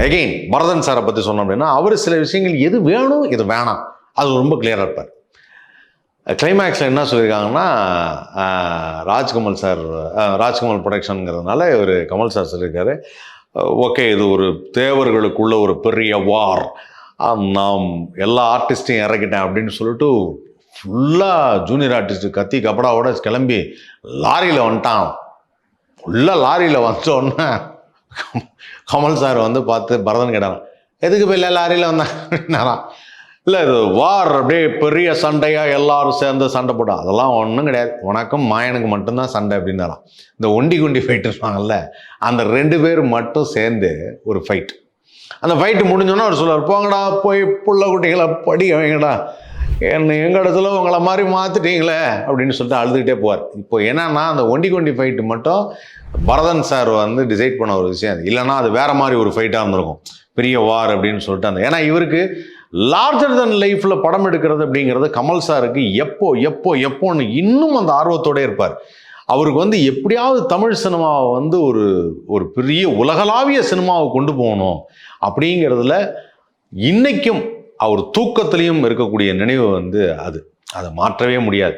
Again Bharathan சாரை பற்றி சொன்னோம் அப்படின்னா அவர் சில விஷயங்கள் எது வேணும் எது வேணாம் அது ரொம்ப கிளியராக இருப்பார். கிளைமேக்ஸில் என்ன சொல்லியிருக்காங்கன்னா, ராஜ்கமல் சார், ராஜ்கமல் ப்ரொடக்ஷனுங்கிறதுனால இவர் கமல் சார் சொல்லியிருக்காரு, ஓகே இது ஒரு தேவர்களுக்குள்ள ஒரு பெரிய வார், நாம் எல்லா ஆர்டிஸ்ட்டையும் இறக்கிட்டேன் அப்படின்னு சொல்லிட்டு ஃபுல்லாக ஜூனியர் ஆர்டிஸ்ட் கத்தி கப்படாவோட கிளம்பி லாரியில் வந்துட்டான். ஃபுல்லாக லாரியில் வந்தோடனே கமல் சார் வந்து பார்த்து பரதன் கேட்டாரான், எதுக்கு போய் இல்லை லாரியில் வந்தேன் அப்படின்னாரான். இல்லை இது வார் அப்படியே பெரிய சண்டையாக எல்லாரும் சேர்ந்து சண்டை போட்டோம், அதெல்லாம் ஒன்றும் கிடையாது, உனக்கும் மாயனுக்கு மட்டும்தான் சண்டை அப்படின்னாரான். இந்த ஒண்டி குண்டி ஃபைட் இருப்பாங்கல்ல, அந்த 2 பேர் மட்டும் சேர்ந்து ஒரு ஃபைட். அந்த ஃபைட்டு முடிஞ்சோன்னா அவர் சொல்லுவார், போங்கடா போய் புள்ள குட்டிகளை படி வைங்கடா, எங்கள் இடத்துல உங்களை மாதிரி மாற்றிட்டீங்களே அப்படின்னு சொல்லிட்டு அழுதுகிட்டே போவார். இப்போ என்னன்னா அந்த ஒண்டி கொண்டி ஃபைட்டு மட்டும் பரதன் சார் வந்து டிசைட் பண்ண ஒரு விஷயம், இல்லைன்னா அது வேற மாதிரி ஒரு ஃபைட்டாக இருந்திருக்கும், பெரிய வார் அப்படின்னு சொல்லிட்டு. அந்த ஏன்னா இவருக்கு லார்ஜர் தன் லைஃப்பில் படம் எடுக்கிறது அப்படிங்கிறது கமல் சாருக்கு எப்போன்னு இன்னும் அந்த ஆர்வத்தோட இருப்பார். அவருக்கு வந்து எப்படியாவது தமிழ் சினிமாவை வந்து ஒரு பெரிய உலகளாவிய சினிமாவை கொண்டு போகணும் அப்படிங்கிறதுல இன்னைக்கும் அவர் தூக்கத்திலையும் இருக்கக்கூடிய நினைவு வந்து அதை மாற்றவே முடியாது.